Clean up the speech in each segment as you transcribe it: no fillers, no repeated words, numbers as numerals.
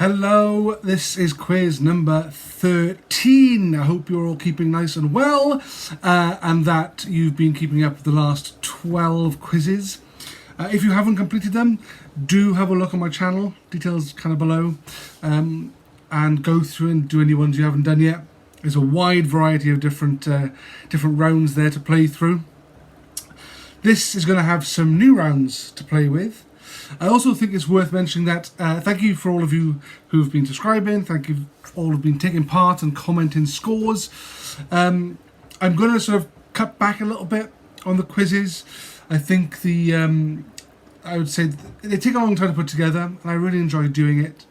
Hello, this is quiz number 13. I hope you're all keeping nice and well and that you've been keeping up with the last 12 quizzes. If you haven't completed them, do have a look on my channel, details kind of below, and go through and do any ones you haven't done yet. There's a wide variety of different rounds there to play through. This is going to have some new rounds to play with. I also think it's worth mentioning that thank you for all of you who've been subscribing. Thank you for all who've been taking part and commenting scores. I'm going to sort of cut back a little bit on the quizzes. I think I would say they take a long time to put together, and I really enjoy doing it.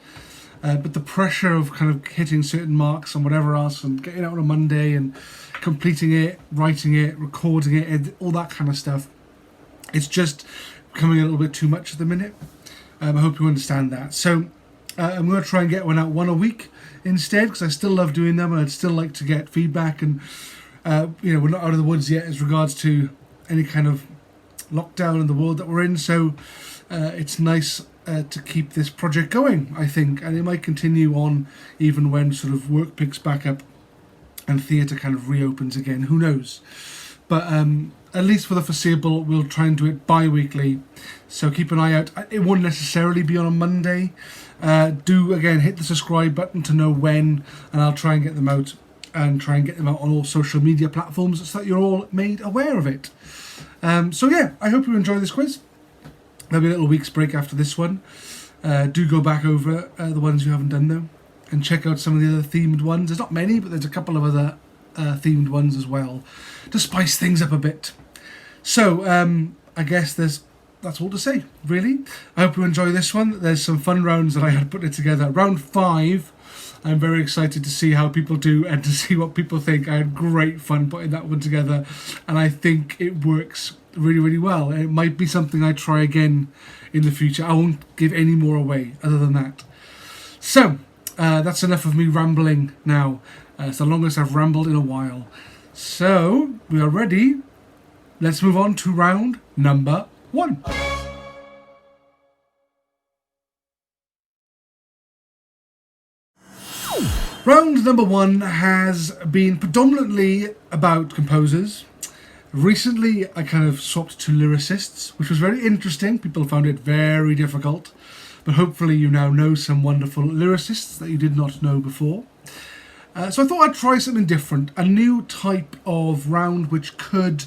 But the pressure of kind of hitting certain marks and whatever else, and getting out on a Monday and completing it, writing it, recording it, all that kind of stuff, it's just becoming a little bit too much at the minute. I hope you understand that. So I'm going to try and get one a week instead, because I still love doing them, and I'd still like to get feedback. And we're not out of the woods yet as regards to any kind of lockdown in the world that we're in. So it's nice to keep this project going, I think, and it might continue on even when sort of work picks back up and theatre kind of reopens again. Who knows? But at least for the foreseeable, we'll try and do it bi-weekly. So keep an eye out. It won't necessarily be on a Monday. Do, again, hit the subscribe button to know when, and I'll try and get them out, and try and get them out on all social media platforms so that you're all made aware of it. So yeah, I hope you enjoy this quiz. There'll be a little week's break after this one. Do go back over the ones you haven't done though, and check out some of the other themed ones. There's not many, but there's a couple of other themed ones as well to spice things up a bit. So I guess that's all to say, really. I hope you enjoy this one. There's some fun rounds that I had put it together. Round 5, I'm very excited to see how people do and to see what people think. I had great fun putting that one together, and I think it works really, really well. It might be something I try again in the future. I won't give any more away other than that. So that's enough of me rambling now. It's the longest I've rambled in a while. So we are ready. Let's move on to round number 1. Round number 1 has been predominantly about composers. Recently, I kind of swapped to lyricists, which was very interesting. People found it very difficult, but hopefully you now know some wonderful lyricists that you did not know before. So I thought I'd try something different, a new type of round which could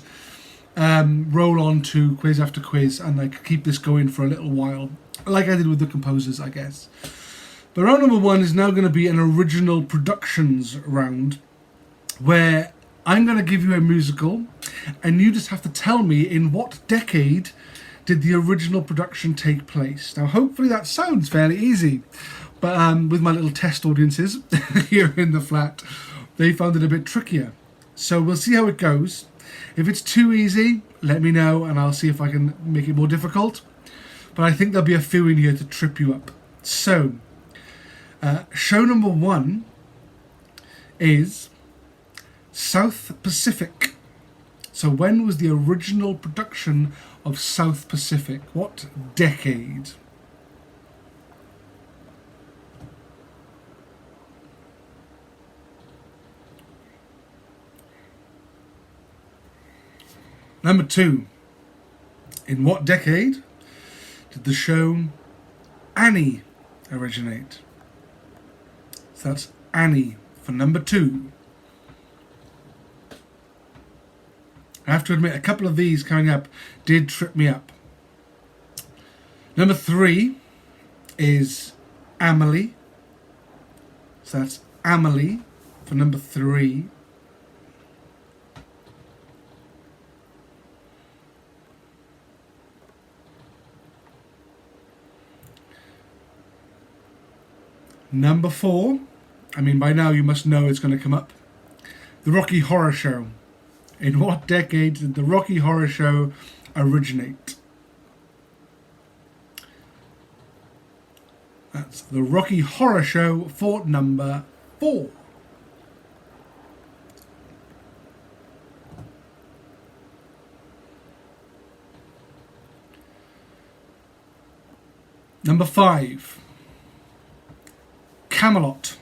roll on to quiz after quiz, and I could keep this going for a little while, like I did with the composers, I guess. But round number 1 is now going to be an original productions round, where I'm going to give you a musical, and you just have to tell me in what decade did the original production take place. Now, hopefully that sounds fairly easy, but with my little test audiences here in the flat, they found it a bit trickier. So we'll see how it goes. If it's too easy, let me know, and I'll see if I can make it more difficult. But I think there'll be a few in here to trip you up. So, show number 1 is South Pacific. So when was the original production of South Pacific? What decade? Number 2. In what decade did the show Annie originate? So that's Annie for number 2. I have to admit, a couple of these coming up did trip me up. Number 3 is Amelie. So that's Amelie for number 3. Number 4, I mean, by now you must know it's going to come up. The Rocky Horror Show. In what decade did the Rocky Horror Show originate? That's the Rocky Horror Show for number 4. Number 5. Camelot.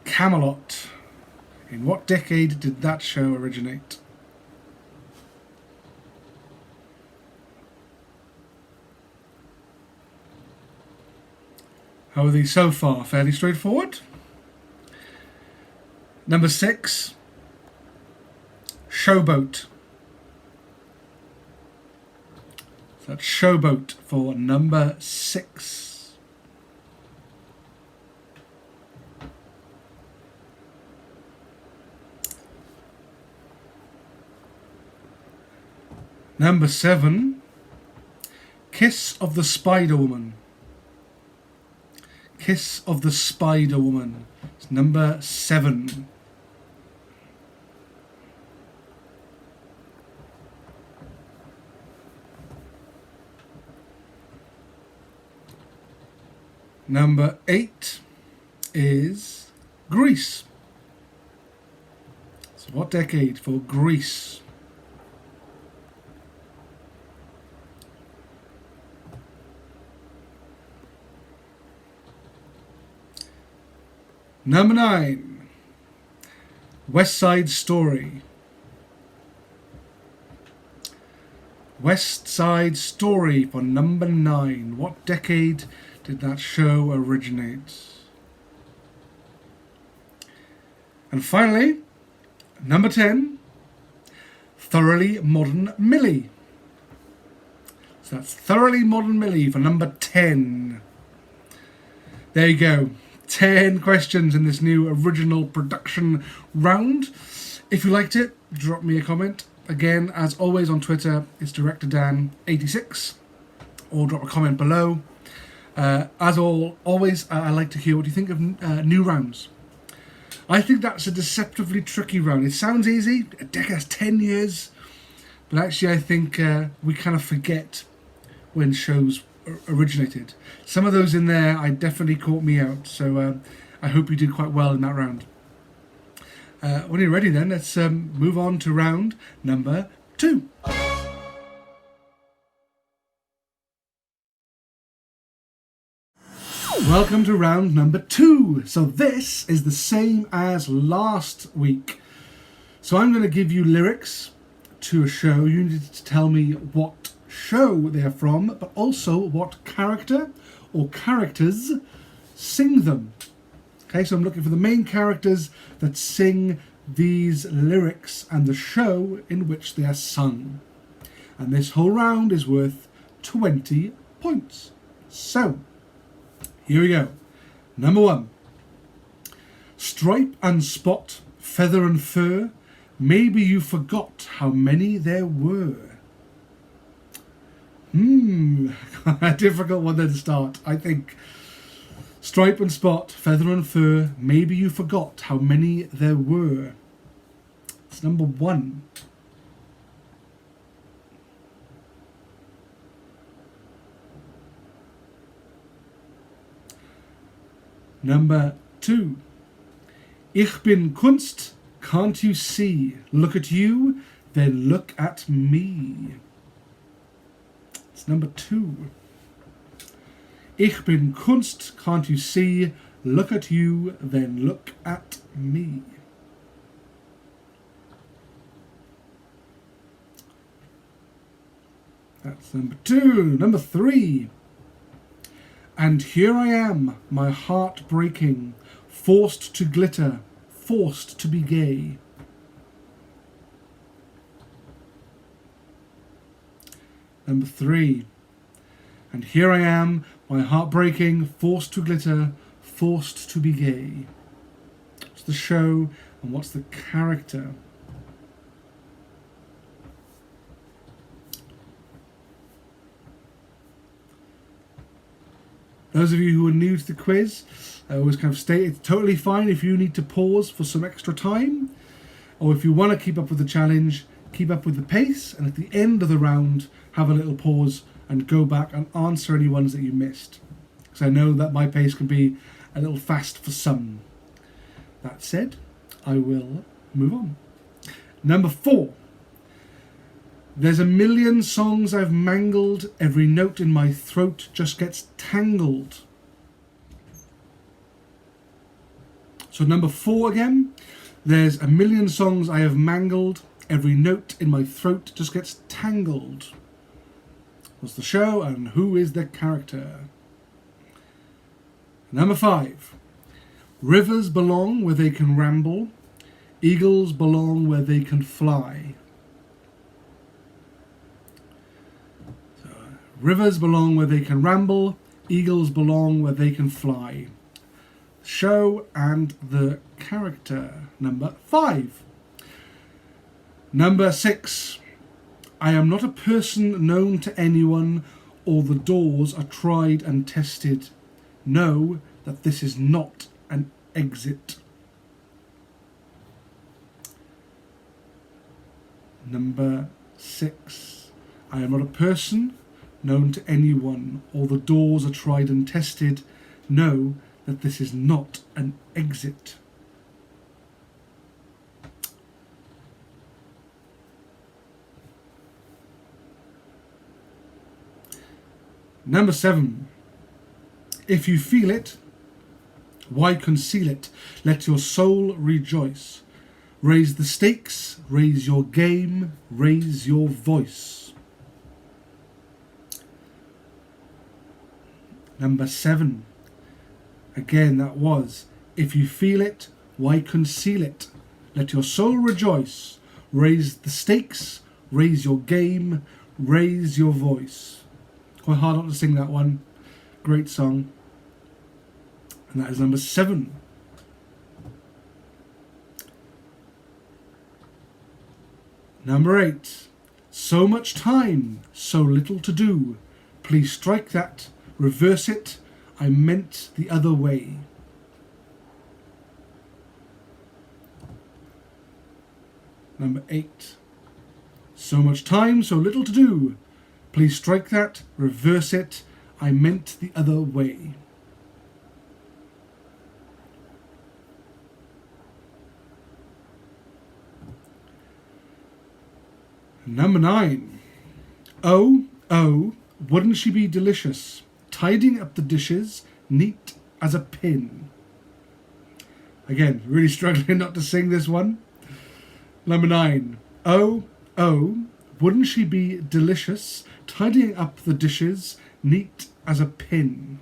Camelot. In what decade did that show originate? How are these so far? Fairly straightforward. Number 6, Showboat. So that's Showboat for number 6. Number 7, Kiss of the Spider Woman. Kiss of the Spider Woman. It's number 7. Number 8 is Grease. So what decade for Grease? Number 9, West Side Story. West Side Story for number 9. What decade did that show originate? And finally, number 10, Thoroughly Modern Millie. So that's Thoroughly Modern Millie for number 10. There you go. 10 questions in this new original production round. If you liked it, drop me a comment. Again, as always on Twitter, it's DirectorDan86, or drop a comment below. As always, I like to hear what you think of new rounds. I think that's a deceptively tricky round. It sounds easy, a decade has 10 years, but actually I think we kind of forget when shows originated. Some of those in there I definitely caught me out, so I hope you did quite well in that round. When you're ready then, let's move on to round number 2. Welcome to round number 2. So this is the same as last week. So I'm going to give you lyrics to a show. You need to tell me what show they're from, but also what character or characters sing them. Okay, so I'm looking for the main characters that sing these lyrics and the show in which they are sung. And this whole round is worth 20 points. So, here we go. Number 1. Stripe and spot, feather and fur, maybe you forgot how many there were. A difficult one then to start, I think. Stripe and spot, feather and fur, maybe you forgot how many there were. It's number 1. Number 2. Ich bin Kunst, can't you see? Look at you, then look at me. It's number 2. Ich bin Kunst, can't you see? Look at you, then look at me. That's number 2. Number 3. And here I am, my heart breaking, forced to glitter, forced to be gay. Number 3. And here I am, my heart breaking, forced to glitter, forced to be gay. What's the show and what's the character? Those of you who are new to the quiz, I always kind of state it's totally fine if you need to pause for some extra time, or if you want to keep up with the challenge, keep up with the pace, and at the end of the round, have a little pause and go back and answer any ones that you missed. Because I know that my pace can be a little fast for some. That said, I will move on. Number 4. There's a million songs I've mangled, every note in my throat just gets tangled. So number 4 again. There's a million songs I have mangled, every note in my throat just gets tangled. What's the show and who is the character? Number 5. Rivers belong where they can ramble, eagles belong where they can fly. So, rivers belong where they can ramble, eagles belong where they can fly. Show and the character. Number 5. Number 6. I am not a person known to anyone, all the doors are tried and tested. Know that this is not an exit. Number 6. I am not a person known to anyone, all the doors are tried and tested. Know that this is not an exit. Number 7. If you feel it, why conceal it? Let your soul rejoice. Raise the stakes, raise your game, raise your voice. Number 7. Again, that was, if you feel it, why conceal it? Let your soul rejoice. Raise the stakes, raise your game, raise your voice. Quite hard not to sing that one. Great song. And that is number 7. Number 8. So much time, so little to do. Please strike that, reverse it. I meant the other way. Number 8. So much time, so little to do. Please strike that, reverse it. I meant the other way. Number 9. Oh, oh, wouldn't she be delicious? Tidying up the dishes, neat as a pin. Again, really struggling not to sing this one. Number 9. Oh, oh, wouldn't she be delicious? Tidying up the dishes, neat as a pin.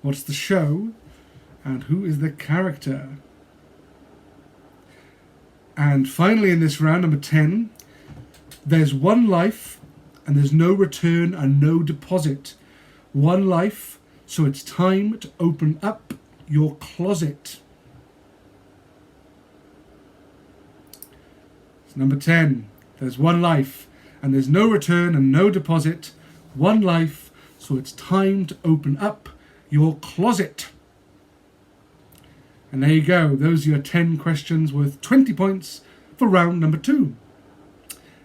What's the show? And who is the character? And finally in this round, number 10. There's one life and there's no return and no deposit. One life, so it's time to open up your closet. It's number 10. There's one life and there's no return and no deposit. One life, so it's time to open up your closet. And there you go. Those are your 10 questions worth 20 points for round number 2.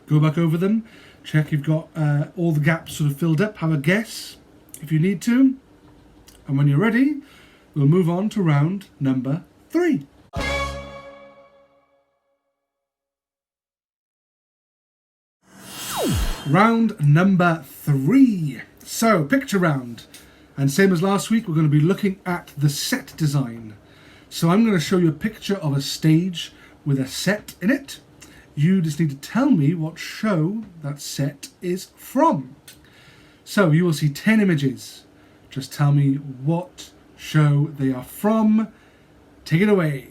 Go back over them. Check you've got all the gaps sort of filled up. Have a guess if you need to. And when you're ready, we'll move on to round number 3. Round number 3. So, picture round. And same as last week, we're going to be looking at the set design. So I'm going to show you a picture of a stage with a set in it. You just need to tell me what show that set is from. So you will see 10 images. Just tell me what show they are from. Take it away.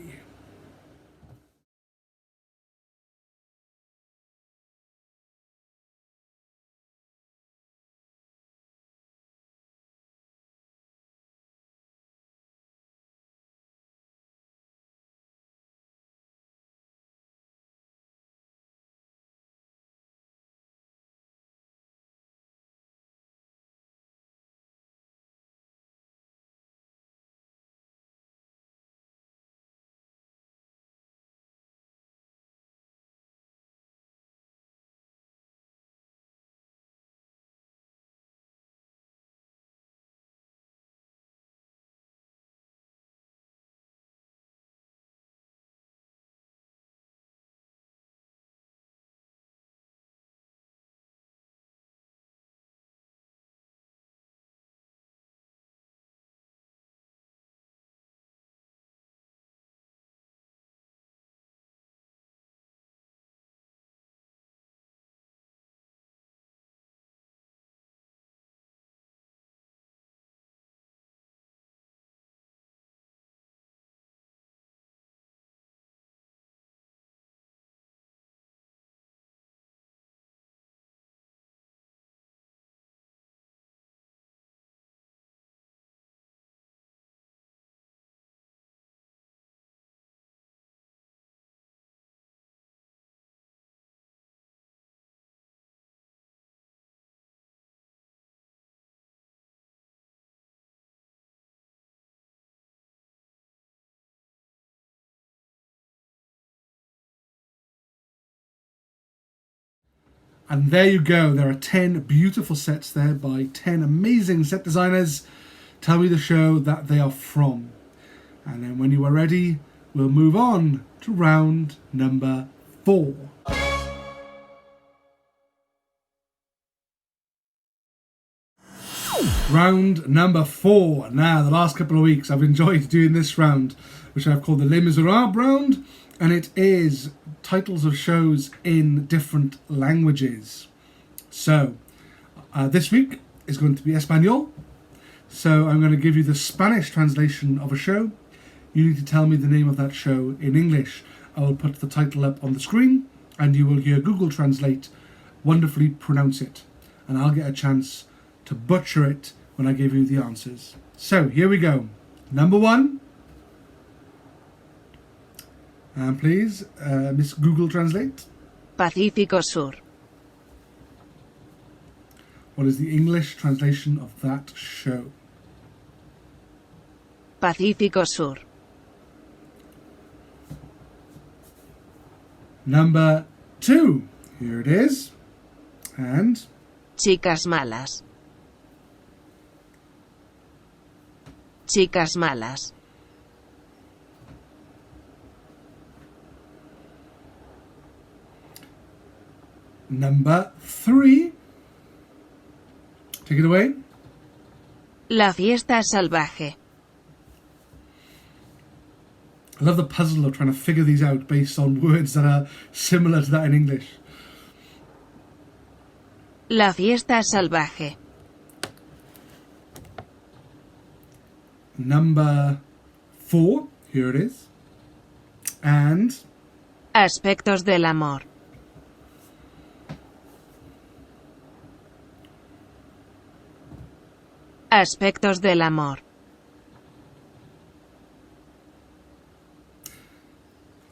And there you go. There are 10 beautiful sets there by 10 amazing set designers. Tell me the show that they are from. And then when you are ready, we'll move on to round number 4. Round number 4. Now, the last couple of weeks I've enjoyed doing this round, which I've called the Les Miserables round, and it is titles of shows in different languages. So, this week is going to be Espanol. So I'm going to give you the Spanish translation of a show. You need to tell me the name of that show in English. I will put the title up on the screen, and you will hear Google Translate wonderfully pronounce it. And I'll get a chance to butcher it when I give you the answers. So, here we go. Number 1. And please, Miss Google Translate. Pacífico Sur. What is the English translation of that show? Pacífico Sur. Number 2. Here it is. And Chicas malas. Chicas malas. number 3. Take it away. La fiesta salvaje. I love the puzzle of trying to figure these out based on words that are similar to that in English. La fiesta salvaje. Number 4. Here it is. And Aspectos del amor. Aspectos del amor.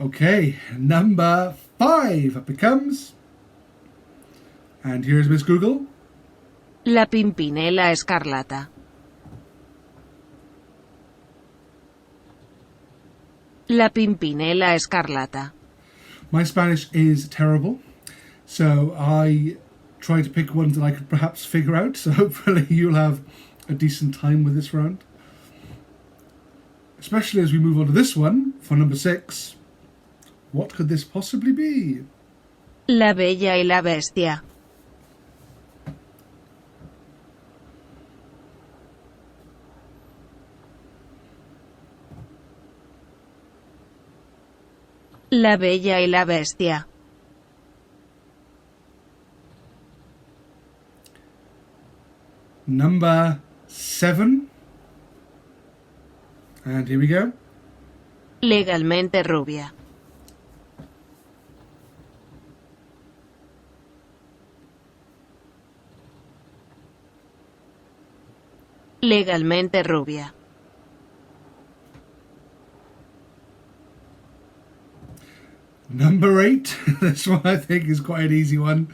okay, number 5 it becomes. And here's Miss Google. La Pimpinela Escarlata. La Pimpinela Escarlata. My Spanish is terrible, so I try to pick ones that I could perhaps figure out, so hopefully you'll have a decent time with this round. Especially as we move on to this one, for number 6. What could this possibly be? La Bella y la Bestia. La Bella y la Bestia. Number 7. And here we go. Legalmente rubia. Legalmente rubia. Number 8. This one I think is quite an easy one,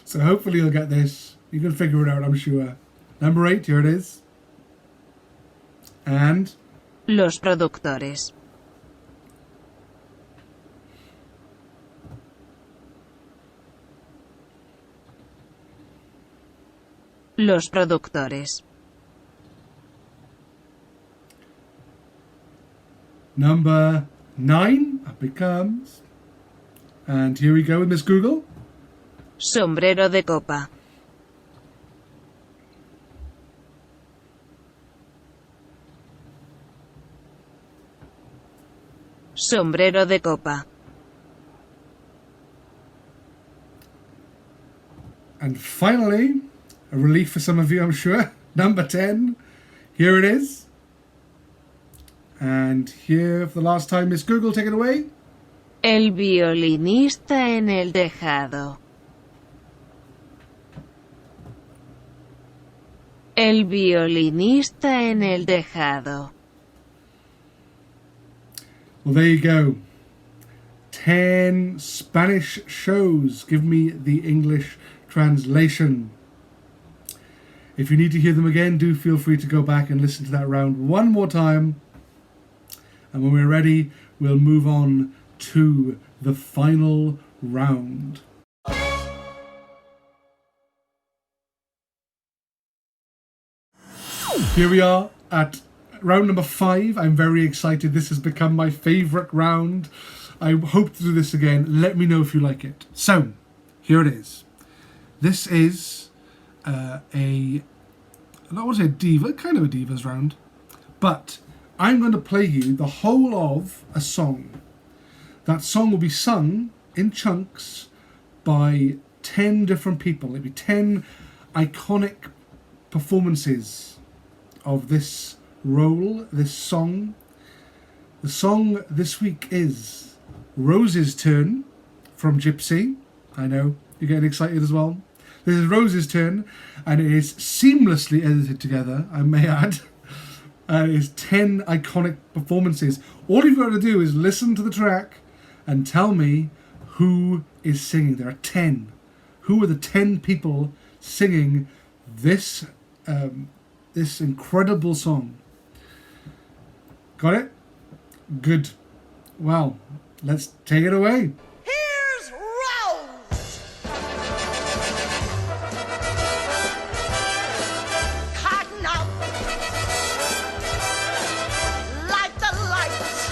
so hopefully you'll get this. You can figure it out, I'm sure. Number 8, here it is. And Los productores. Los productores. number 9 up it comes. And here we go with Miss Google. Sombrero de copa. Sombrero de copa. And finally, a relief for some of you, I'm sure, number 10. Here it is. And here for the last time, Miss Google, take it away. El violinista en el tejado. El violinista en el tejado. Well, there you go. 10 Spanish shows. Give me the English translation. If you need to hear them again, do feel free to go back and listen to that round one more time. And when we're ready, we'll move on to the final round. Here we are at round number 5. I'm very excited. This has become my favourite round. I hope to do this again. Let me know if you like it. So, here it is. This is I don't want to say a diva, kind of a divas round. But I'm going to play you the whole of a song. That song will be sung in chunks by 10 different people. It'll be 10 iconic performances of this role, this song. The song this week is Rose's Turn from Gypsy. I know, you're getting excited as well. This is Rose's Turn, and it is seamlessly edited together, I may add. It is 10 iconic performances. All you've got to do is listen to the track and tell me who is singing. There are 10. Who are the 10 people singing this this incredible song? Got it? Good. Well, let's take it away. Here's Rose. Cotton out. Light the lights.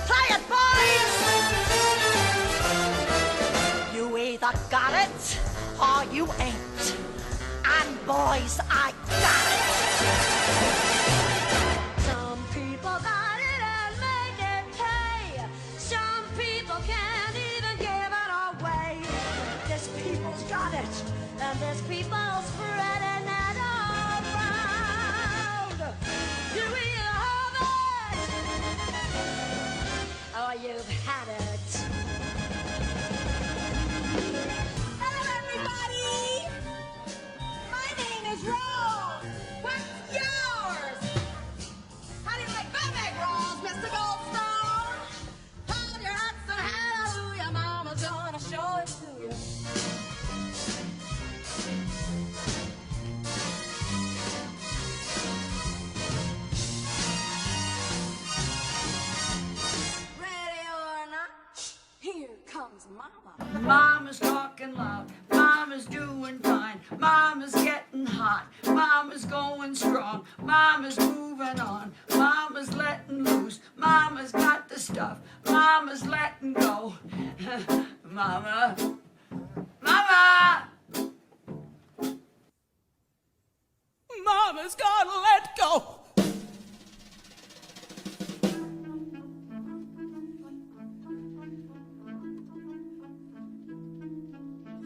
Play it, boys. You either got it or you ain't. And boys, I got it. Some people got it and make it pay. Some people can't even give it away. This people's got it, and this people's spreading it around. You either have it, or you've had it. Hello, everybody. My name is Rose. What's yours? How do you like that egg rolls, Mr. Goldstone? Hold your hats and hallelujah, Mama's gonna show it to you. Ready or not, here comes Mama. Mama's talking loud, Mama's doing fine, Mama's getting hot, Mama's going strong, Mama's moving on, Mama's letting loose, Mama's got the stuff, Mama's letting go. Mama, Mama! Mama's gotta let go.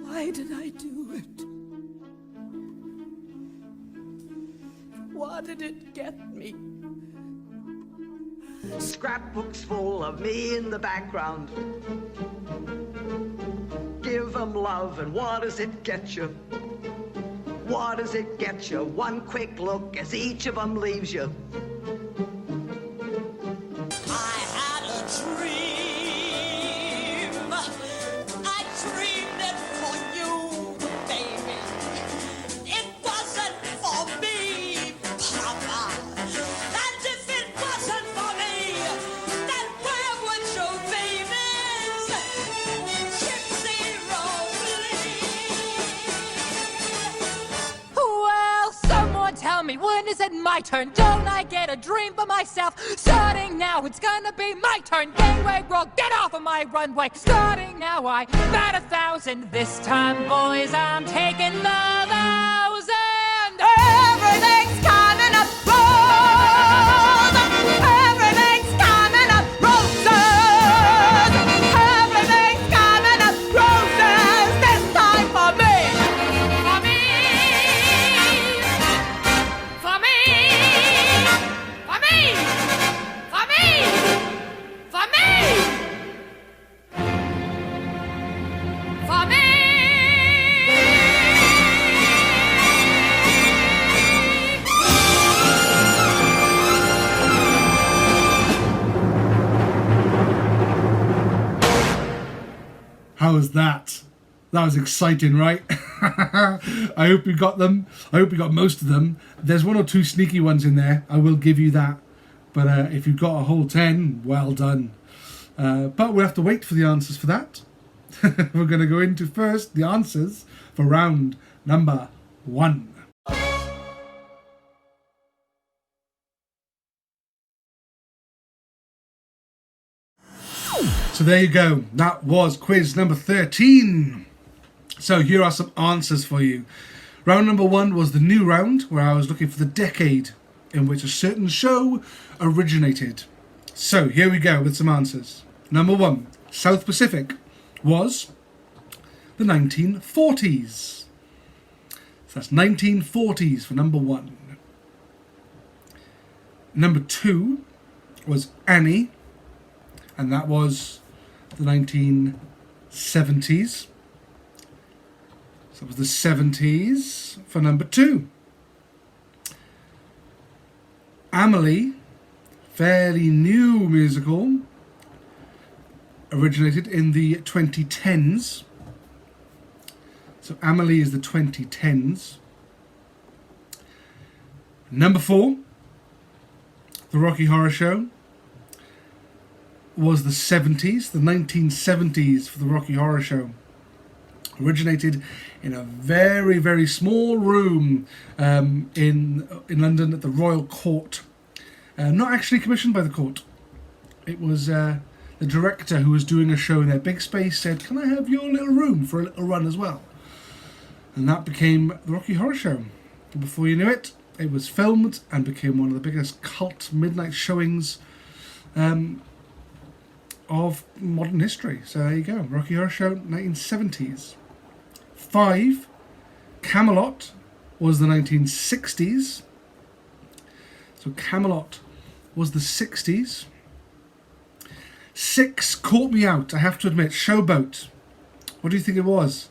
Why did I do it? What did it get me? Scrapbooks full of me in the background. Give 'em love, and what does it get you? What does it get you? One quick look as each of 'em leaves you. I had a dream. I dreamed it for you, baby. It wasn't for me, Papa. And if it wasn't for me, then where would your famous Gypsy Rose be? Well, someone tell me, when is it my turn? Don't I get a dream for myself? Starting now, it's gonna be my turn. Gangway roll, get off of my runway. Starting now, I bat 1,000. This time, boys, I'm taking the 1,000. Everything's coming up roses. Everything's coming up roses. Everything's coming up roses. This time for me. For me. For me. For me. For me. For me. For me. How was that? That was exciting, right? I hope you got them. I hope you got most of them. There's one or two sneaky ones in there. I will give you that. But if you've got a whole 10, well done. But we'll have to wait for the answers for that. We're going to go into first the answers for round number 1. So there you go. That was quiz number 13. So here are some answers for you. Round number 1 was the new round, where I was looking for the decade in which a certain show originated. So here we go with some answers. Number 1, South Pacific was the 1940s. So that's 1940s for number 1. Number 2 was Annie, and that was the 1970s. So it was the 70s for number 2. Amelie, fairly new musical, originated in the 2010s. So Amelie is the 2010s. Number 4, The Rocky Horror Show, was the 70s, the 1970s for The Rocky Horror Show. Originated in a very, very small room in London at the Royal Court. Not actually commissioned by the court. It was the director who was doing a show in their big space said, "Can I have your little room for a little run as well?" And that became the Rocky Horror Show. And before you knew it, it was filmed and became one of the biggest cult midnight showings of modern history. So there you go, Rocky Horror Show, 1970s. 5, Camelot was the 1960s. So Camelot was the 60s. 6 caught me out, I have to admit, Showboat. What do you think it was?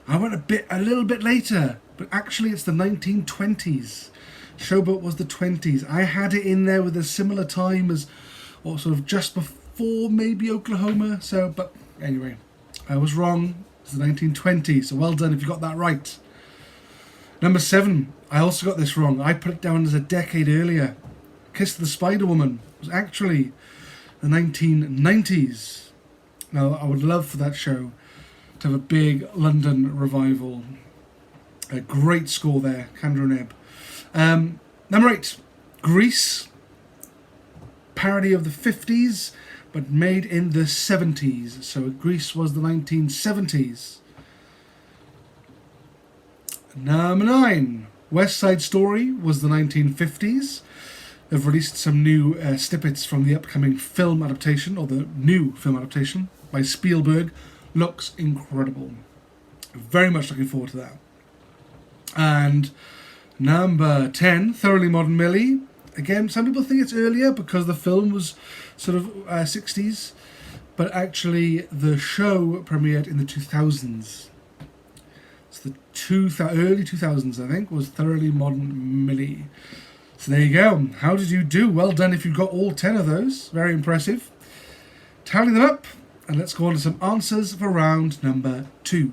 I went a little bit later, but actually it's the 1920s. Showboat was the 20s. I had it in there with a similar time as, or sort of just before maybe Oklahoma. So, but anyway, I was wrong. It's the 1920s. So well done if you got that right. Number 7, I also got this wrong. I put it down as a decade earlier. Kiss of the Spider Woman was actually the 1990s. Now, I would love for that show to have a big London revival. A great score there, Kendra Nebb. Number 8, Grease. Parody of the 50s, but made in the 70s. So Grease was the 1970s. Number 9, West Side Story was the 1950s. They've released some new snippets from the upcoming film adaptation, or the new film adaptation by Spielberg. Looks incredible. Very much looking forward to that. And number 10, Thoroughly Modern Millie. Again, some people think it's earlier because the film was sort of 60s, but actually the show premiered in the 2000s. It's the early 2000s, I think, was Thoroughly Modern Millie. So there you go. How did you do? Well done if you got all 10 of those. Very impressive. Tally them up, and let's go on to some answers for round number 2.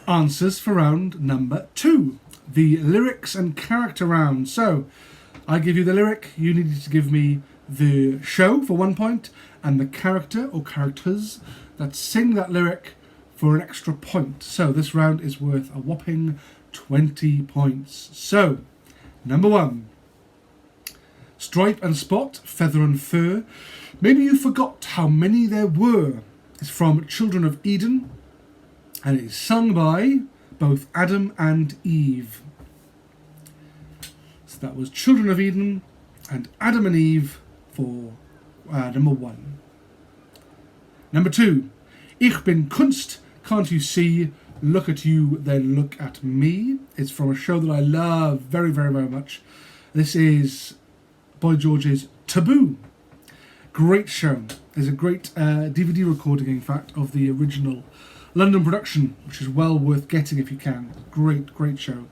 Answers for round number 2. The lyrics and character round. So, I give you the lyric, you needed to give me the show for 1 point, and the character or characters that sing that lyric for an extra point. So, this round is worth a whopping 20 points. So, number 1. Stripe and Spot, Feather and Fur. Maybe you forgot how many there were. It's from Children of Eden, and it is sung by both Adam and Eve. So that was Children of Eden and Adam and Eve for number 1. Number 2, Ich bin Kunst, Can't You See, Look at You, Then Look at Me. It's from a show that I love very, very, very much. This is Boy George's Taboo. Great show. There's a great DVD recording, in fact, of the original London production, which is well worth getting if you can. Great, great show.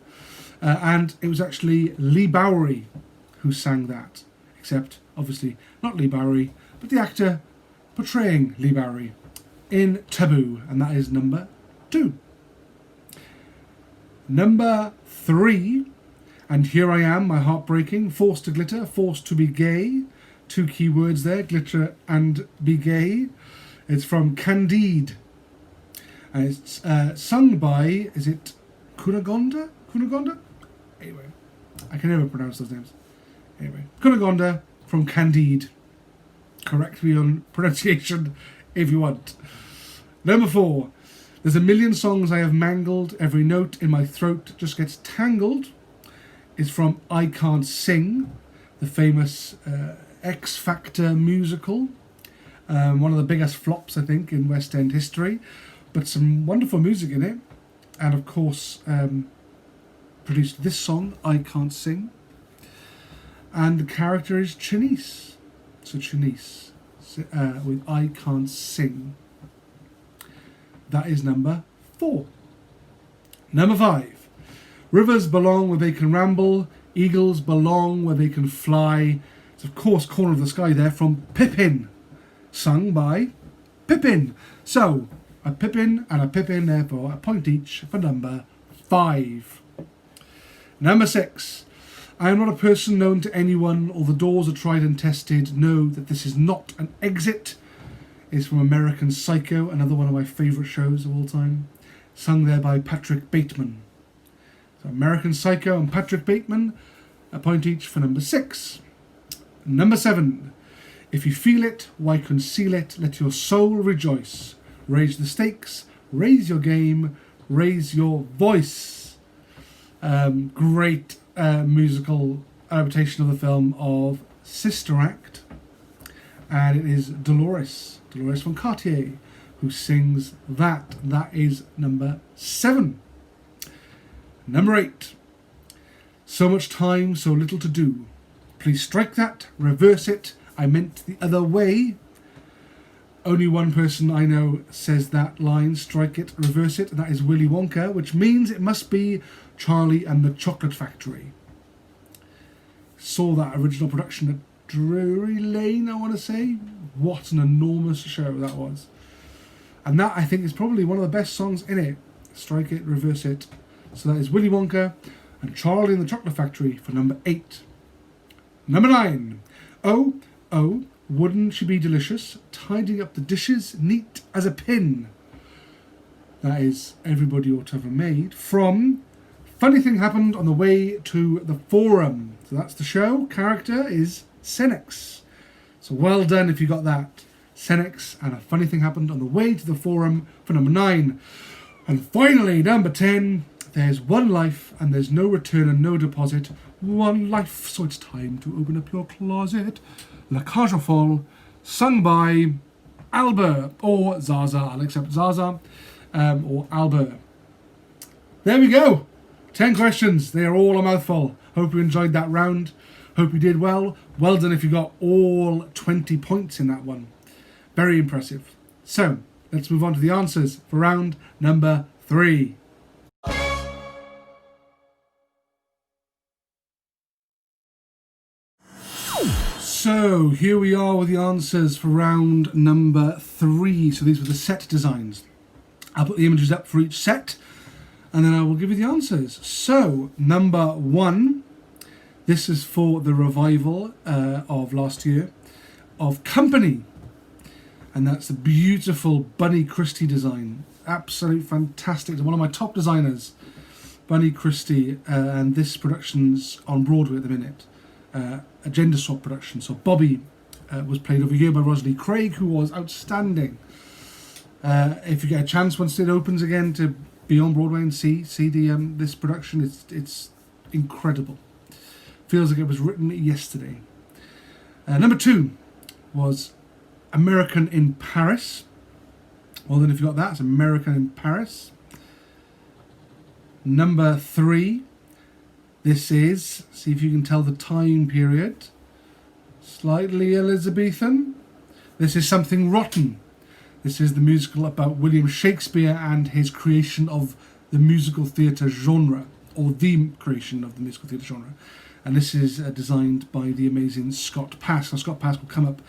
And it was actually Lee Bowery who sang that. Except, obviously, not Lee Bowery, but the actor portraying Lee Bowery in Taboo. And that is number 2. Number 3. And Here I Am, My Heartbreaking. Forced to Glitter, Forced to Be Gay. 2 key words there, glitter and be gay. It's from Candide. And it's sung by, is it Cunegonde? Anyway, I can never pronounce those names. Anyway, Cunegonda from Candide. Correct me on pronunciation if you want. Number 4. There's a million songs I have mangled. Every note in my throat just gets tangled. Is from I Can't Sing, the famous X Factor musical. One of the biggest flops, I think, in West End history. But some wonderful music in it. And of course, produced this song, I Can't Sing. And the character is Chanice. So Chanice with I Can't Sing. That is number 4. Number 5. Rivers belong where they can ramble. Eagles belong where they can fly. It's of course Corner of the Sky there from Pippin. Sung by Pippin. So, a Pippin and a Pippin, therefore a point each for number 5. Number 6. I am not a person known to anyone. All the doors are tried and tested. Know that this is not an exit. Is from American Psycho, another one of my favourite shows of all time. Sung there by Patrick Bateman. So American Psycho and Patrick Bateman, a point each for number 6. Number 7. If you feel it, why conceal it? Let your soul rejoice. Raise the stakes, raise your game, raise your voice. Great musical adaptation of the film of Sister Act. And it is Dolores von Cartier, who sings that. That is number 7. Number 8. So much time, so little to do. Please strike that, reverse it. I meant the other way. Only one person I know says that line, strike it, reverse it, and that is Willy Wonka, which means it must be Charlie and the Chocolate Factory. Saw that original production at Drury Lane, I want to say. What an enormous show that was. And that, I think, is probably one of the best songs in it. Strike it, reverse it. So that is Willy Wonka and Charlie and the Chocolate Factory for number 8. Number 9. Oh, oh, wouldn't she be delicious? Tidying up the dishes, neat as a pin. That is Everybody Ought to Have a Maid from Funny Thing Happened on the Way to the Forum. So that's the show. Character is Senex. So well done if you got that. Senex and A Funny Thing Happened on the Way to the Forum for number 9. And finally, number 10. There's one life and there's no return and no deposit. One life, so it's time to open up your closet. La Cage aux Folles, sung by Albert or Zaza. I'll accept Zaza or Albert. There we go. 10 questions. They are all a mouthful. Hope you enjoyed that round. Hope you did well. Well done if you got all 20 points in that one. Very impressive. So, let's move on to the answers for round number 3. So, here we are with the answers for round number 3. So these were the set designs. I'll put the images up for each set, and then I will give you the answers. So, number 1, this is for the revival of last year, of Company. And that's the beautiful Bunny Christie design. Absolute fantastic. One of my top designers, Bunny Christie, and this production's on Broadway at the minute. A gender swap production. So Bobby was played over here by Rosalie Craig, who was outstanding. If you get a chance once it opens again to be on Broadway and see the this production, it's incredible. Feels like it was written yesterday. Number 2 was American in Paris. Well then, if you got that, it's American in Paris. Number 3, this is, see if you can tell the time period, slightly Elizabethan. This is Something Rotten. This is the musical about William Shakespeare and his creation of the musical theatre genre, or the creation of the musical theatre genre. And this is designed by the amazing Scott Pask. Now, Scott Pask will come up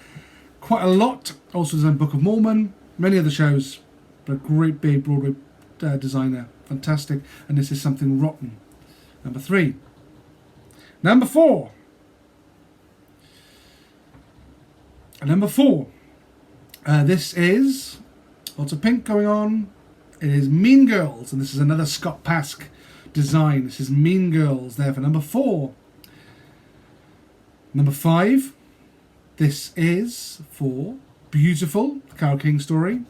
quite a lot. Also designed Book of Mormon, many other shows, but a great big Broadway designer. Fantastic. And this is Something Rotten. Number 3. Number 4. Number 4. This is lots of pink going on. It is Mean Girls, and this is another Scott Pask design. This is Mean Girls there for number 4. Number 5, this is for Beautiful, the Carole King story.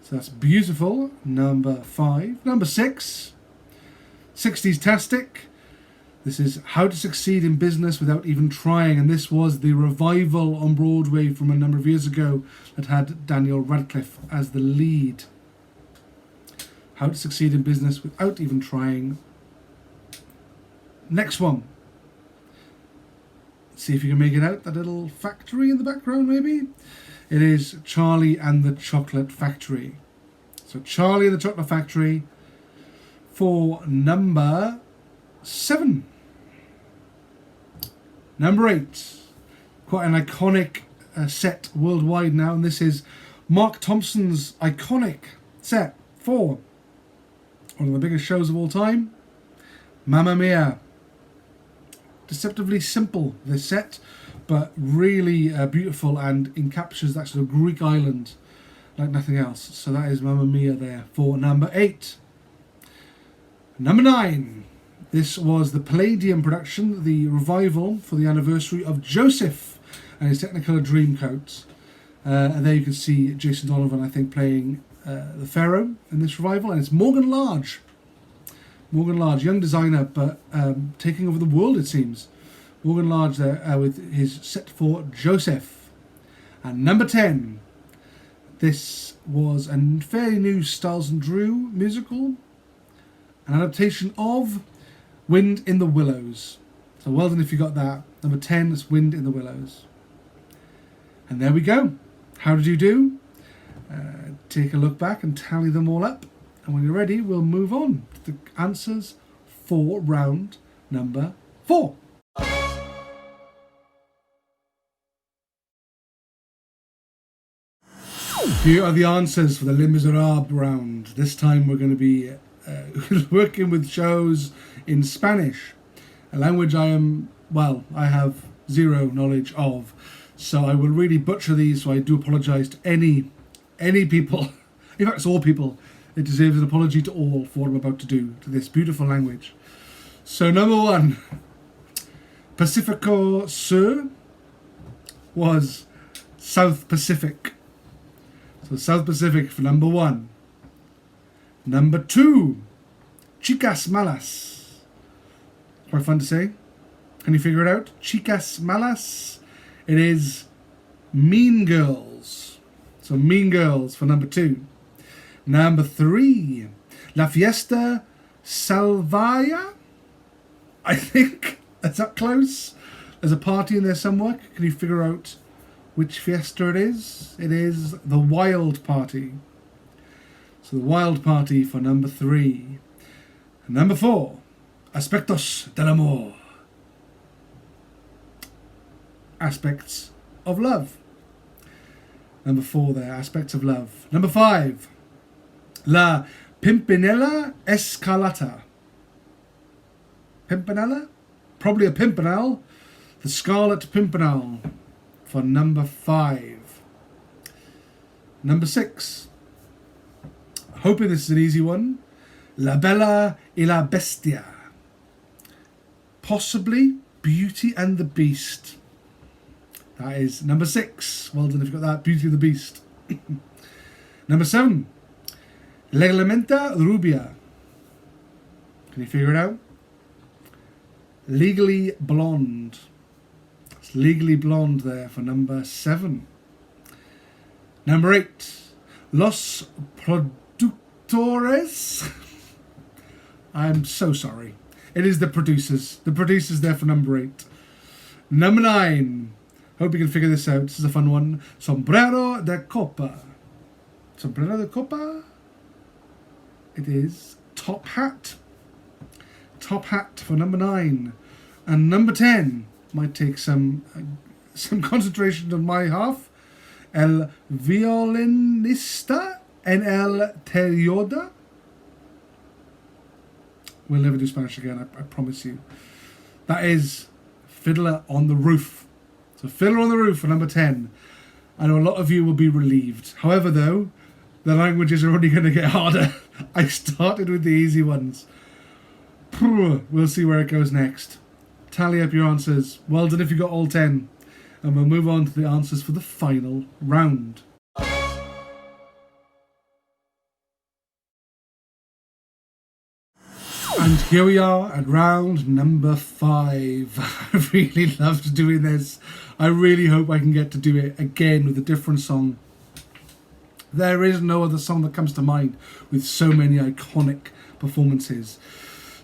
So that's Beautiful, number 5. Number 6, 60s-tastic. This is How to Succeed in Business Without Even Trying, and this was the revival on Broadway from a number of years ago that had Daniel Radcliffe as the lead. How to Succeed in Business Without Even Trying. Next one. See if you can make it out, that little factory in the background maybe. It is Charlie and the Chocolate Factory. So Charlie and the Chocolate Factory for number 7. Number 8. Quite an iconic set worldwide now, and this is Mark Thompson's iconic set for one of the biggest shows of all time, Mamma Mia. Deceptively simple, this set, but really beautiful and encaptures that sort of Greek island like nothing else. So that is Mamma Mia there for number 8. Number 9. This was the Palladium production, the revival for the anniversary of Joseph and his Technicolor Dreamcoat. And there you can see Jason Donovan, I think, playing the Pharaoh in this revival. And it's Morgan Large. Morgan Large, young designer, but taking over the world, it seems. Morgan Large there with his set for Joseph. And number 10. This was a fairly new Stiles and Drew musical. An adaptation of Wind in the Willows. So well done if you got that. Number 10 is Wind in the Willows. And there we go. How did you do? Take a look back and tally them all up. And when you're ready, we'll move on to the answers for round number 4. Here are the answers for the Les Miserables round. This time we're going to be working with shows in Spanish, a language I have zero knowledge of. So I will really butcher these, so I do apologise to any people, in fact it's all people. It deserves an apology to all for what I'm about to do to this beautiful language. So number 1, Pacifico Sur was South Pacific. So South Pacific for number 1. Number 2, Chicas Malas. Quite fun to say. Can you figure it out? Chicas Malas. It is Mean Girls. So Mean Girls for number 2. Number 3, La Fiesta Salvaya. I think that's that close. There's a party in there somewhere. Can you figure out which fiesta it is? It is the Wild Party. So the Wild Party for number 3. And number 4, Aspectos del Amor. Aspects of Love. Number 4 there, Aspects of Love. Number 5, La Pimpinella Escarlata. Pimpinella? Probably a Pimpernel. The Scarlet Pimpernel for number 5. Number 6. Hoping this is an easy one. La Bella y la Bestia. Possibly Beauty and the Beast. That is number 6. Well done if you got that. Beauty and the Beast. Number 7. Legalmente Rubia. Can you figure it out? Legally Blonde. It's Legally Blonde there for number 7. Number 8. Los Productores. I'm so sorry. It is the producers. The producers there for number 8. Number 9. Hope you can figure this out. This is a fun one. Sombrero de Copa. Sombrero de Copa. It is Top Hat. Top Hat for number 9. And number 10 might take some concentration on my half. El Violinista en el Terioda. We'll never do Spanish again, I promise you. That is Fiddler on the Roof. So Fiddler on the Roof for number 10. I know a lot of you will be relieved. However, though, The languages are only going to get harder. I started with the easy ones. We'll see where it goes next. Tally up your answers. Well done if you got all 10. And we'll move on to the answers for the final round. And here we are at round number 5. I really loved doing this. I really hope I can get to do it again with a different song. There is no other song that comes to mind with so many iconic performances.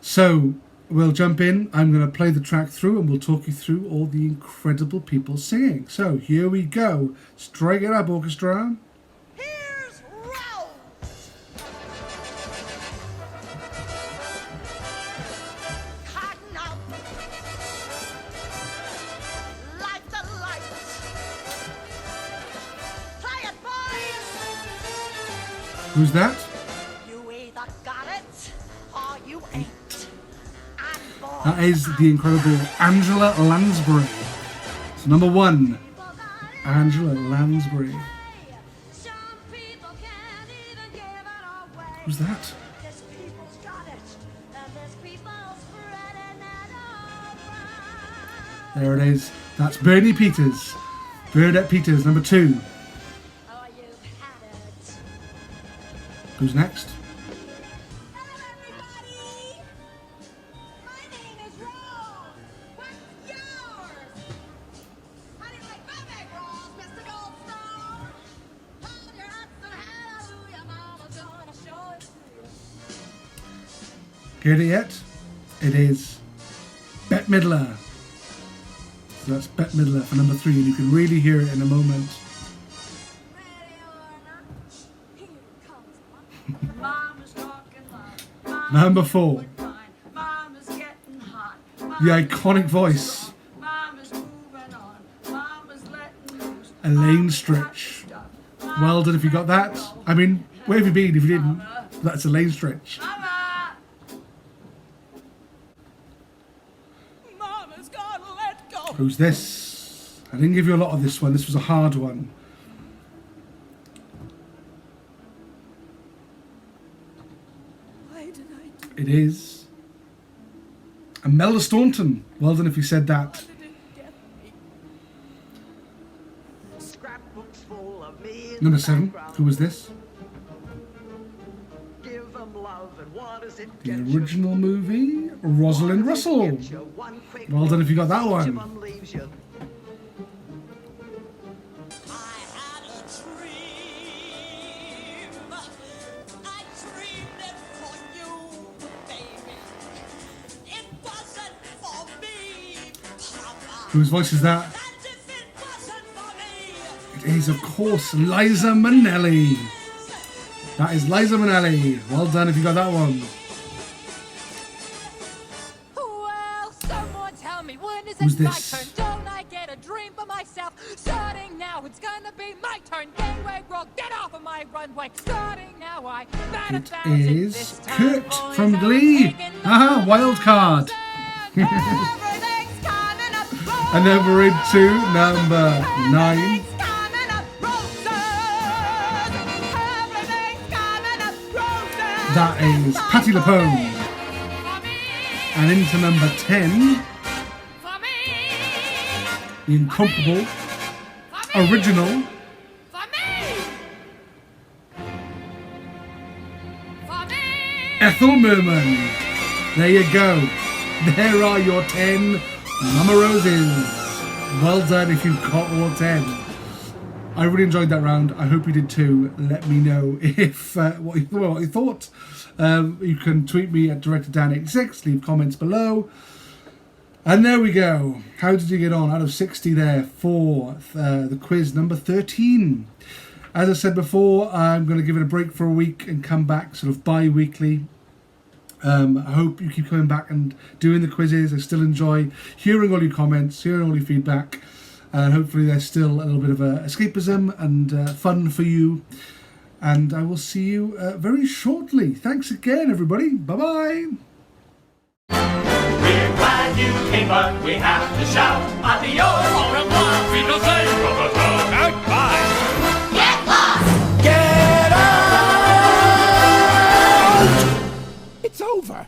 So we'll jump in. I'm going to play the track through and we'll talk you through all the incredible people singing. So here we go. Strike it up, orchestra. Here's Rose. Cotton out. Light the lights. Play it, boys. Who's that? You either got it or you ain't. And boys, That is the incredible Angela Lansbury. So number 1, Angela Lansbury. some people can't even give it away. Who's that? This people's got it, and this people's spreading it around. There it is. That's Bernie Peters. Bernadette Peters, number 2. Oh, you've had it. Who's next? Hello, everybody. My name is Rose. What's yours? How do you like my big rolls, Mr. Goldstone? Hold your hats and hallelujah, mama's gonna show it to you. Get it yet? It is Bette Midler. So that's Bette Midler for number 3, and you can really hear it in a moment. Ready or not, here comes Mama's talking loud. Number 4, Mama's getting hot. the iconic voice, Mama's moving on. Mama's letting loose. Elaine Stritch. Well done if you got that. I mean, where have you been if you didn't? That's Elaine Stritch. Mama! Mama's gotta let go. Who's this? I didn't give you a lot of this one. This was a hard one. Why did I do It is Imelda Staunton. Well done if you said that. it? Get me. Scrapbooks full of me in Number the 7. background. Who was this? Give 'em love and what does it The get you? original movie, Rosalind What does it Russell. get you? One quick Well done if you got that each of one. 'em leaves you. I had a dream. I dreamed it for you, baby. It wasn't for me, Papa. Whose voice is that? And if it wasn't for me, It is, of course, Liza Minnelli. That is Liza Minnelli. Well done if you got that one. Well, someone tell me when is Who's it my this? turn? Don't I get a dream for myself? Starting now, it's gonna be my turn. Gangway roll, get off of my runway. Starting now, I bat It 1,000 is this time, Kurt boys, from I'm Glee. taking Haha, the wild card. everything's coming up roses. And then we're into number 9. Everything's coming up roses. Everything's coming up roses. That is Patti LuPone. For me, And into number 10, for me, the incomparable, for me, original, for me, for me. Ethel Merman. There you go. There are your 10 Mama Roses. Well done if you've got all 10. I really enjoyed that round. I hope you did too. Let me know if what you thought. You can tweet me at DirectorDan86. Leave comments below. And there we go. How did you get on out of 60 there for the quiz number 13? As I said before, I'm going to give it a break for a week and come back sort of bi-weekly. I hope you keep coming back and doing the quizzes. I still enjoy hearing all your comments, hearing all your feedback, and hopefully there's still a little bit of escapism and fun for you. And I will see you very shortly. Thanks again, everybody. Bye-bye. We're glad you came, but we have to shout adios. Au revoir. We don't say goodbye. Get lost! Get up. it's over.